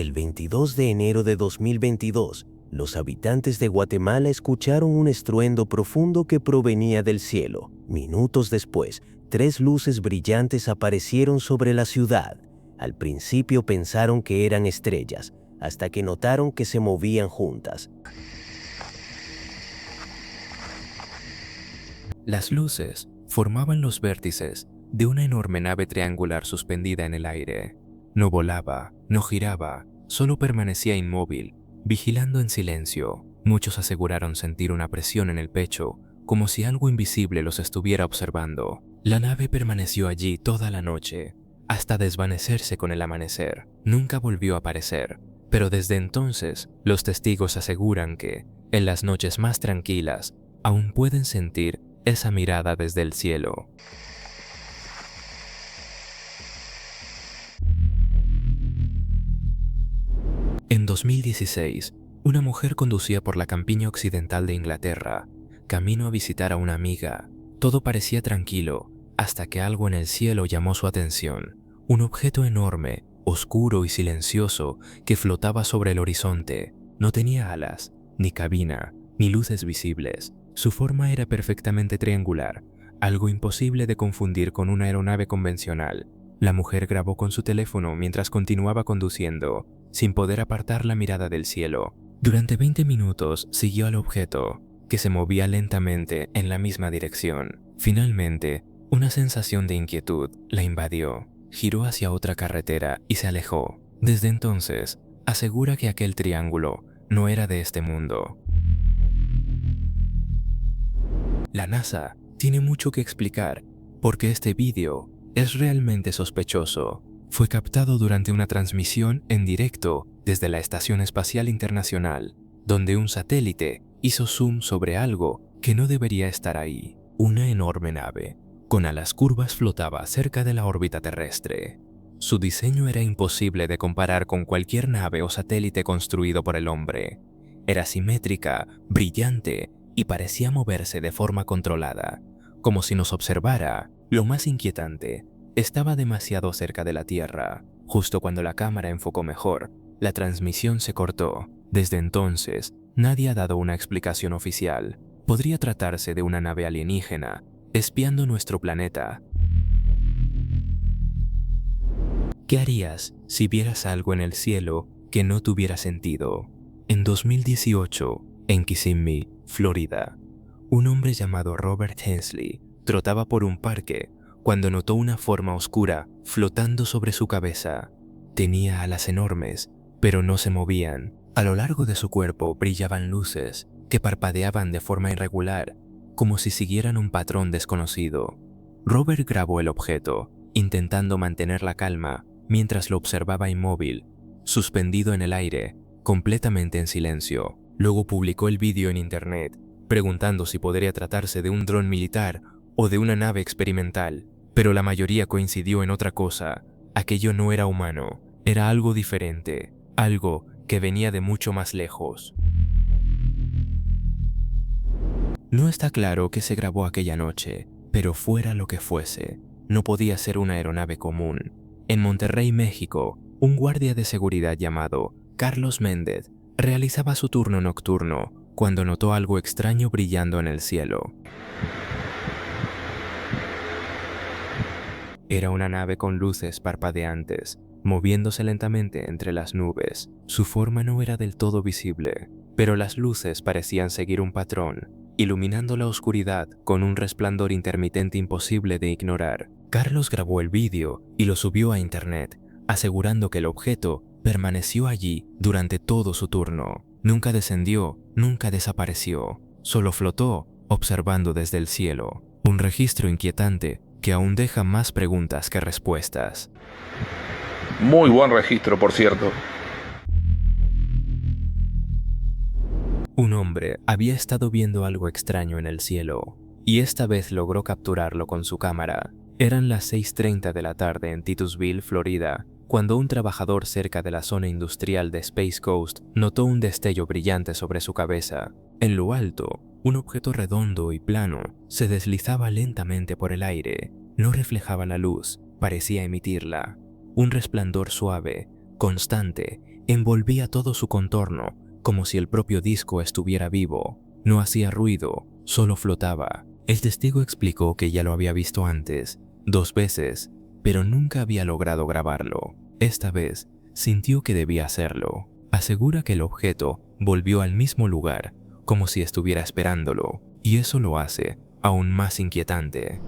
El 22 de enero de 2022, los habitantes de Guatemala escucharon un estruendo profundo que provenía del cielo. Minutos después, 3 luces brillantes aparecieron sobre la ciudad. Al principio pensaron que eran estrellas, hasta que notaron que se movían juntas. Las luces formaban los vértices de una enorme nave triangular suspendida en el aire. No volaba, no giraba, solo permanecía inmóvil, vigilando en silencio. Muchos aseguraron sentir una presión en el pecho, como si algo invisible los estuviera observando. La nave permaneció allí toda la noche, hasta desvanecerse con el amanecer. Nunca volvió a aparecer, pero desde entonces los testigos aseguran que, en las noches más tranquilas, aún pueden sentir esa mirada desde el cielo. En 2016, una mujer conducía por la campiña occidental de Inglaterra, camino a visitar a una amiga. Todo parecía tranquilo, hasta que algo en el cielo llamó su atención. Un objeto enorme, oscuro y silencioso que flotaba sobre el horizonte. No tenía alas, ni cabina, ni luces visibles. Su forma era perfectamente triangular, algo imposible de confundir con una aeronave convencional. La mujer grabó con su teléfono mientras continuaba conduciendo, sin poder apartar la mirada del cielo. Durante 20 minutos siguió al objeto, que se movía lentamente en la misma dirección. Finalmente, una sensación de inquietud la invadió. Giró hacia otra carretera y se alejó. Desde entonces, asegura que aquel triángulo no era de este mundo. La NASA tiene mucho que explicar porque este vídeo es realmente sospechoso. Fue captado durante una transmisión en directo desde la Estación Espacial Internacional, donde un satélite hizo zoom sobre algo que no debería estar ahí. Una enorme nave, con alas curvas, flotaba cerca de la órbita terrestre. Su diseño era imposible de comparar con cualquier nave o satélite construido por el hombre. Era simétrica, brillante y parecía moverse de forma controlada, como si nos observara. Lo más inquietante, estaba demasiado cerca de la Tierra. Justo cuando la cámara enfocó mejor, la transmisión se cortó. Desde entonces, nadie ha dado una explicación oficial. Podría tratarse de una nave alienígena, espiando nuestro planeta. ¿Qué harías si vieras algo en el cielo que no tuviera sentido? En 2018, en Kissimmee, Florida, un hombre llamado Robert Hensley trotaba por un parque cuando notó una forma oscura flotando sobre su cabeza. Tenía alas enormes, pero no se movían. A lo largo de su cuerpo brillaban luces que parpadeaban de forma irregular, como si siguieran un patrón desconocido. Robert grabó el objeto, intentando mantener la calma mientras lo observaba inmóvil, suspendido en el aire, completamente en silencio. Luego publicó el vídeo en internet, preguntando si podría tratarse de un dron militar o de una nave experimental, pero la mayoría coincidió en otra cosa. Aquello no era humano, era algo diferente, algo que venía de mucho más lejos. No está claro qué se grabó aquella noche, pero fuera lo que fuese, no podía ser una aeronave común. En Monterrey, México, un guardia de seguridad llamado Carlos Méndez realizaba su turno nocturno cuando notó algo extraño brillando en el cielo. Era una nave con luces parpadeantes, moviéndose lentamente entre las nubes. Su forma no era del todo visible, pero las luces parecían seguir un patrón, iluminando la oscuridad con un resplandor intermitente imposible de ignorar. Carlos grabó el vídeo y lo subió a internet, asegurando que el objeto permaneció allí durante todo su turno. Nunca descendió, nunca desapareció, solo flotó, observando desde el cielo. Un registro inquietante que aún deja más preguntas que respuestas. Muy buen registro, por cierto. Un hombre había estado viendo algo extraño en el cielo, y esta vez logró capturarlo con su cámara. Eran las 6:30 de la tarde en Titusville, Florida, cuando un trabajador cerca de la zona industrial de Space Coast notó un destello brillante sobre su cabeza. En lo alto, un objeto redondo y plano se deslizaba lentamente por el aire. No reflejaba la luz, parecía emitirla. Un resplandor suave, constante, envolvía todo su contorno, como si el propio disco estuviera vivo. No hacía ruido, solo flotaba. El testigo explicó que ya lo había visto antes, 2 veces, pero nunca había logrado grabarlo. Esta vez, sintió que debía hacerlo. Asegura que el objeto volvió al mismo lugar, como si estuviera esperándolo, y eso lo hace aún más inquietante.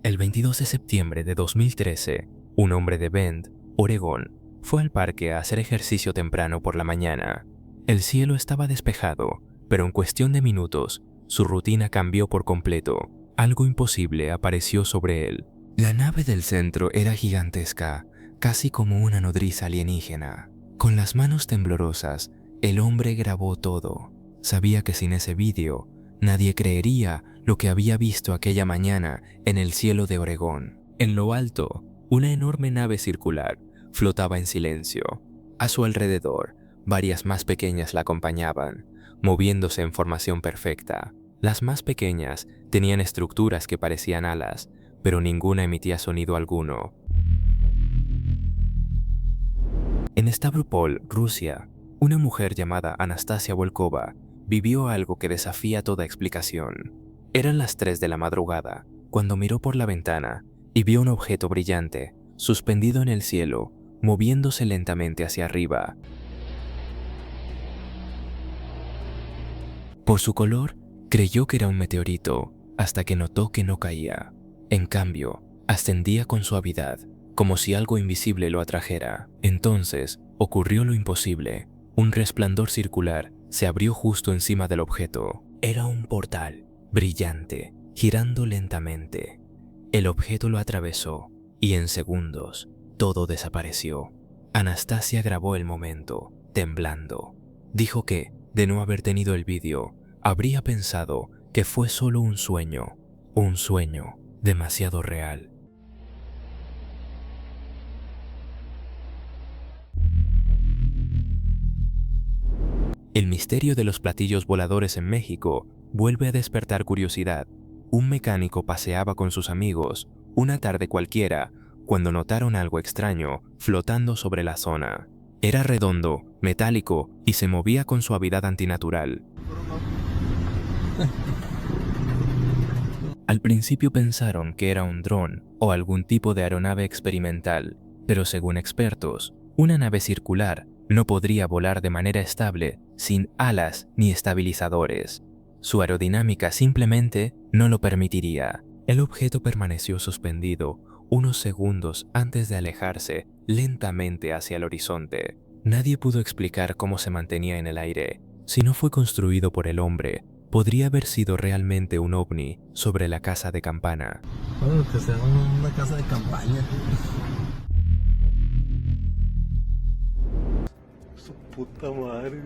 El 22 de septiembre de 2013, un hombre de Bend, Oregón, fue al parque a hacer ejercicio temprano por la mañana. El cielo estaba despejado, pero en cuestión de minutos, su rutina cambió por completo. Algo imposible apareció sobre él. La nave del centro era gigantesca, casi como una nodriza alienígena. Con las manos temblorosas, el hombre grabó todo. Sabía que sin ese vídeo, nadie creería lo que había visto aquella mañana en el cielo de Oregón. En lo alto, una enorme nave circular flotaba en silencio. A su alrededor, varias más pequeñas la acompañaban, moviéndose en formación perfecta. Las más pequeñas tenían estructuras que parecían alas, pero ninguna emitía sonido alguno. En Stavropol, Rusia, una mujer llamada Anastasia Volkova vivió algo que desafía toda explicación. Eran las 3 de la madrugada, cuando miró por la ventana y vio un objeto brillante, suspendido en el cielo, moviéndose lentamente hacia arriba. Por su color, creyó que era un meteorito, hasta que notó que no caía. En cambio, ascendía con suavidad, como si algo invisible lo atrajera. Entonces, ocurrió lo imposible. Un resplandor circular se abrió justo encima del objeto. Era un portal, brillante, girando lentamente. El objeto lo atravesó, y en segundos, todo desapareció. Anastasia grabó el momento, temblando. Dijo que, de no haber tenido el vídeo, habría pensado que fue solo un sueño demasiado real. El misterio de los platillos voladores en México vuelve a despertar curiosidad. Un mecánico paseaba con sus amigos una tarde cualquiera cuando notaron algo extraño flotando sobre la zona. Era redondo, metálico y se movía con suavidad antinatural. Al principio pensaron que era un dron o algún tipo de aeronave experimental, pero según expertos, una nave circular no podría volar de manera estable sin alas ni estabilizadores. Su aerodinámica simplemente no lo permitiría. El objeto permaneció suspendido unos segundos antes de alejarse lentamente hacia el horizonte. Nadie pudo explicar cómo se mantenía en el aire. Si no fue construido por el hombre, podría haber sido realmente un ovni sobre la casa de campana. Bueno, que sea una casa de campaña. Su puta madre,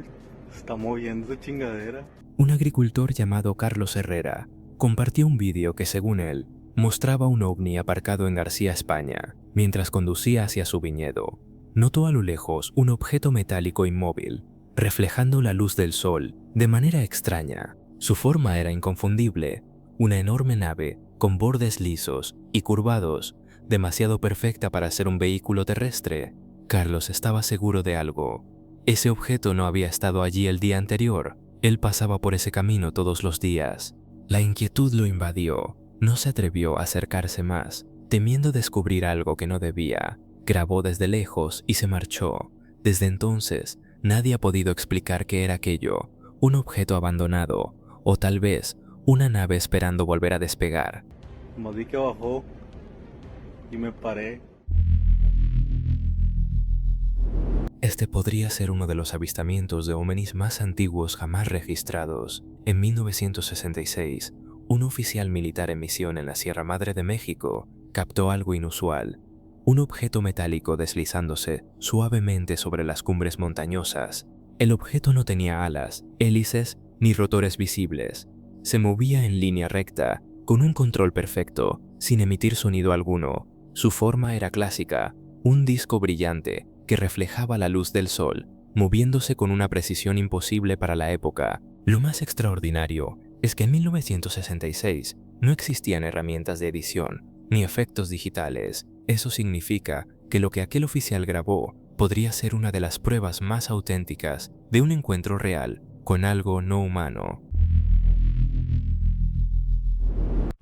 se está moviendo esa chingadera. Un agricultor llamado Carlos Herrera compartió un vídeo que, según él, mostraba un ovni aparcado en García, España, mientras conducía hacia su viñedo. Notó a lo lejos un objeto metálico inmóvil, reflejando la luz del sol de manera extraña. Su forma era inconfundible, una enorme nave con bordes lisos y curvados, demasiado perfecta para ser un vehículo terrestre. Carlos estaba seguro de algo. Ese objeto no había estado allí el día anterior. Él pasaba por ese camino todos los días. La inquietud lo invadió. No se atrevió a acercarse más, temiendo descubrir algo que no debía. Grabó desde lejos y se marchó. Desde entonces, nadie ha podido explicar qué era aquello, un objeto abandonado, o tal vez una nave esperando volver a despegar. Como vi que bajó y me paré. Este podría ser uno de los avistamientos de ovnis más antiguos jamás registrados. En 1966, un oficial militar en misión en la Sierra Madre de México captó algo inusual, un objeto metálico deslizándose suavemente sobre las cumbres montañosas. El objeto no tenía alas, hélices ni rotores visibles. Se movía en línea recta, con un control perfecto, sin emitir sonido alguno. Su forma era clásica, un disco brillante que reflejaba la luz del sol, moviéndose con una precisión imposible para la época. Lo más extraordinario es que en 1966 no existían herramientas de edición, ni efectos digitales. Eso significa que lo que aquel oficial grabó podría ser una de las pruebas más auténticas de un encuentro real con algo no humano.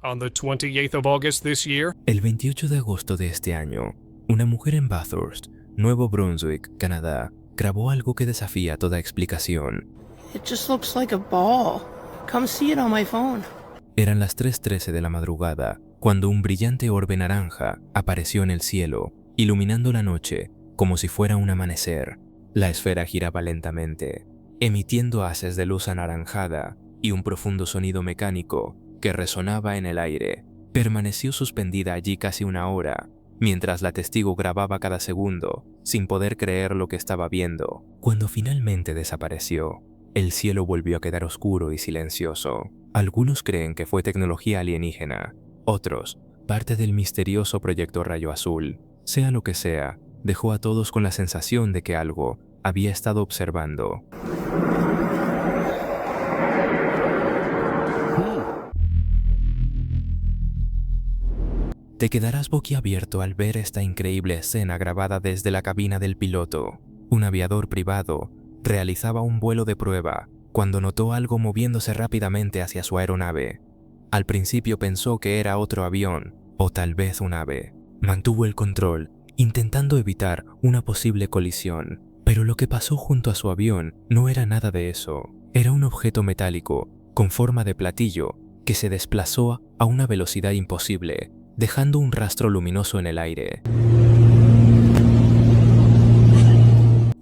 On the 28th of August this year, El 28 de agosto de este año, una mujer en Bathurst, Nuevo Brunswick, Canadá, grabó algo que desafía toda explicación. It just looks like a ball. Come see it on my phone. Eran las 3:13 de la madrugada cuando un brillante orbe naranja apareció en el cielo, iluminando la noche como si fuera un amanecer. La esfera giraba lentamente, emitiendo haces de luz anaranjada y un profundo sonido mecánico que resonaba en el aire. Permaneció suspendida allí casi una hora, mientras la testigo grababa cada segundo, sin poder creer lo que estaba viendo. Cuando finalmente desapareció, el cielo volvió a quedar oscuro y silencioso. Algunos creen que fue tecnología alienígena, otros, parte del misterioso proyecto Rayo Azul. Sea lo que sea, dejó a todos con la sensación de que algo había estado observando. Te quedarás boquiabierto al ver esta increíble escena grabada desde la cabina del piloto. Un aviador privado realizaba un vuelo de prueba cuando notó algo moviéndose rápidamente hacia su aeronave. Al principio pensó que era otro avión, o tal vez un ave. Mantuvo el control, intentando evitar una posible colisión, pero lo que pasó junto a su avión no era nada de eso. Era un objeto metálico, con forma de platillo, que se desplazó a una velocidad imposible, dejando un rastro luminoso en el aire.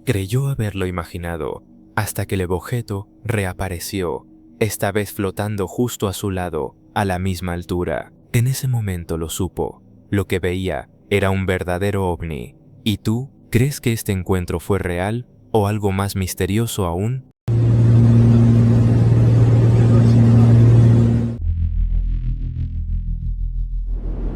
Creyó haberlo imaginado, hasta que el objeto reapareció, esta vez flotando justo a su lado, a la misma altura. En ese momento lo supo. Lo que veía era un verdadero ovni. ¿Y tú crees que este encuentro fue real o algo más misterioso aún?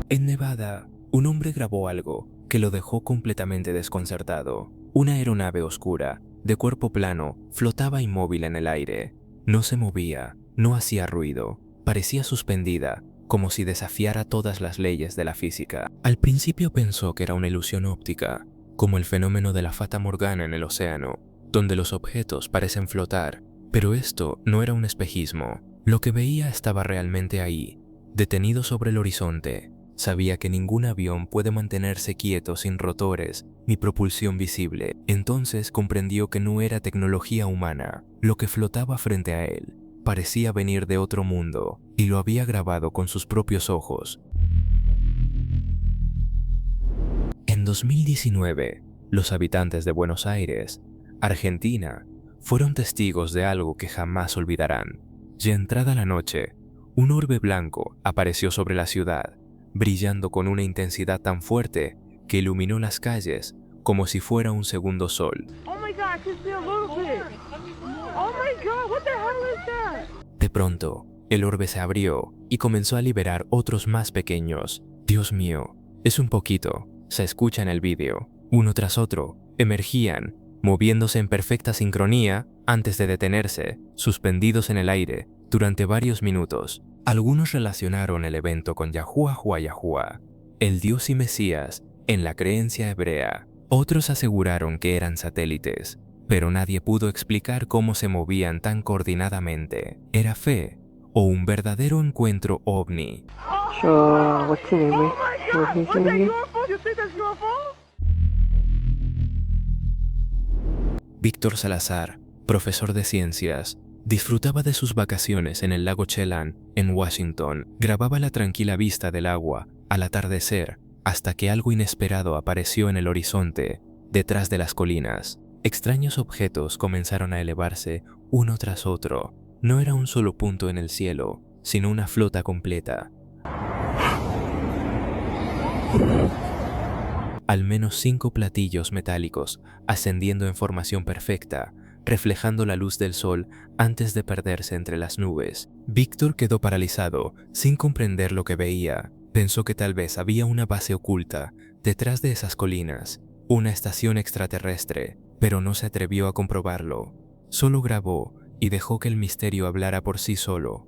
En Nevada, un hombre grabó algo que lo dejó completamente desconcertado. Una aeronave oscura, de cuerpo plano, flotaba inmóvil en el aire. No se movía, no hacía ruido, parecía suspendida, como si desafiara todas las leyes de la física. Al principio pensó que era una ilusión óptica, como el fenómeno de la Fata Morgana en el océano, donde los objetos parecen flotar, pero esto no era un espejismo. Lo que veía estaba realmente ahí, detenido sobre el horizonte. Sabía que ningún avión puede mantenerse quieto sin rotores ni propulsión visible. Entonces comprendió que no era tecnología humana. Lo que flotaba frente a él parecía venir de otro mundo y lo había grabado con sus propios ojos. En 2019, los habitantes de Buenos Aires, Argentina, fueron testigos de algo que jamás olvidarán. Ya entrada la noche, un orbe blanco apareció sobre la ciudad, brillando con una intensidad tan fuerte que iluminó las calles como si fuera un segundo sol. De pronto, el orbe se abrió y comenzó a liberar otros más pequeños. Dios mío, es un poquito, se escucha en el vídeo. Uno tras otro, emergían, moviéndose en perfecta sincronía antes de detenerse, suspendidos en el aire durante varios minutos. Algunos relacionaron el evento con Yahuwah Yahuwah, el dios y mesías en la creencia hebrea. Otros aseguraron que eran satélites, pero nadie pudo explicar cómo se movían tan coordinadamente. ¿Era fe o un verdadero encuentro ovni? Víctor Salazar, profesor de ciencias, disfrutaba de sus vacaciones en el lago Chelan, en Washington. Grababa la tranquila vista del agua al atardecer hasta que algo inesperado apareció en el horizonte, detrás de las colinas. Extraños objetos comenzaron a elevarse uno tras otro. No era un solo punto en el cielo, sino una flota completa. Al menos 5 platillos metálicos ascendiendo en formación perfecta, reflejando la luz del sol antes de perderse entre las nubes. Víctor quedó paralizado, sin comprender lo que veía. Pensó que tal vez había una base oculta detrás de esas colinas, una estación extraterrestre, pero no se atrevió a comprobarlo. Solo grabó y dejó que el misterio hablara por sí solo.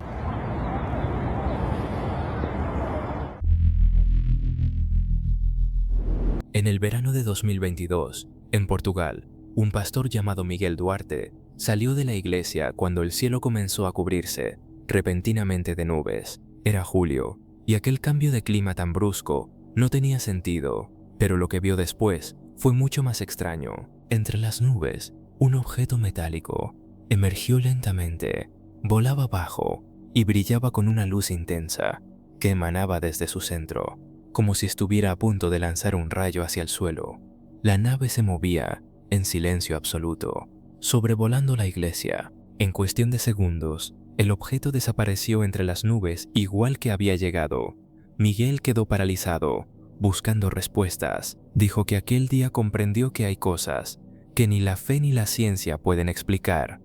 En el verano de 2022, en Portugal, un pastor llamado Miguel Duarte salió de la iglesia cuando el cielo comenzó a cubrirse repentinamente de nubes. Era julio, y aquel cambio de clima tan brusco no tenía sentido, pero lo que vio después fue mucho más extraño. Entre las nubes, un objeto metálico emergió lentamente, volaba bajo y brillaba con una luz intensa que emanaba desde su centro, como si estuviera a punto de lanzar un rayo hacia el suelo. La nave se movía en silencio absoluto, sobrevolando la iglesia. En cuestión de segundos, el objeto desapareció entre las nubes igual que había llegado. Miguel quedó paralizado, buscando respuestas. Dijo que aquel día comprendió que hay cosas que ni la fe ni la ciencia pueden explicar.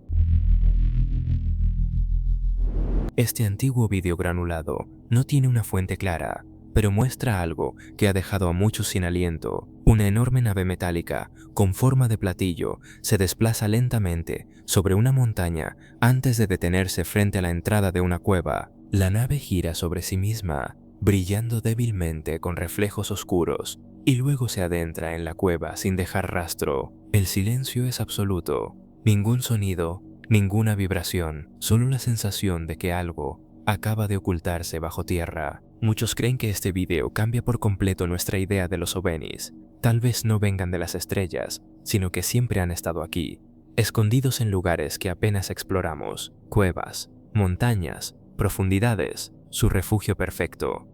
Este antiguo vídeo granulado no tiene una fuente clara, pero muestra algo que ha dejado a muchos sin aliento. Una enorme nave metálica con forma de platillo se desplaza lentamente sobre una montaña antes de detenerse frente a la entrada de una cueva. La nave gira sobre sí misma, brillando débilmente con reflejos oscuros, y luego se adentra en la cueva sin dejar rastro. El silencio es absoluto, ningún sonido, ninguna vibración, solo la sensación de que algo acaba de ocultarse bajo tierra. Muchos creen que este video cambia por completo nuestra idea de los ovnis. Tal vez no vengan de las estrellas, sino que siempre han estado aquí, escondidos en lugares que apenas exploramos, cuevas, montañas, profundidades, su refugio perfecto.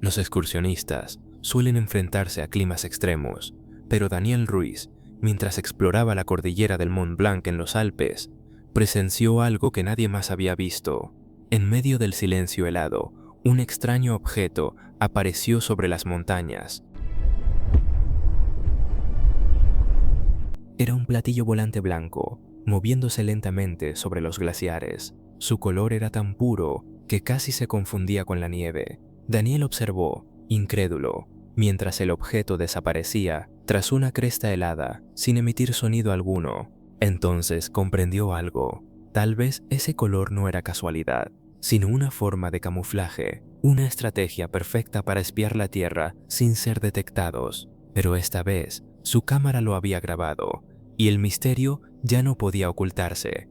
Los excursionistas suelen enfrentarse a climas extremos, pero Daniel Ruiz, mientras exploraba la cordillera del Mont Blanc en los Alpes, presenció algo que nadie más había visto. En medio del silencio helado, un extraño objeto apareció sobre las montañas. Era un platillo volante blanco, moviéndose lentamente sobre los glaciares. Su color era tan puro que casi se confundía con la nieve. Daniel observó, incrédulo, mientras el objeto desaparecía tras una cresta helada, sin emitir sonido alguno. Entonces comprendió algo. Tal vez ese color no era casualidad, sino una forma de camuflaje, una estrategia perfecta para espiar la Tierra sin ser detectados. Pero esta vez, su cámara lo había grabado, y el misterio ya no podía ocultarse.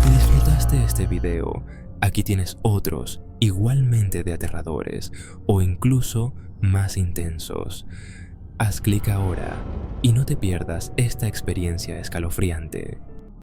Si disfrutaste este video, aquí tienes otros igualmente de aterradores o incluso más intensos. Haz clic ahora y no te pierdas esta experiencia escalofriante.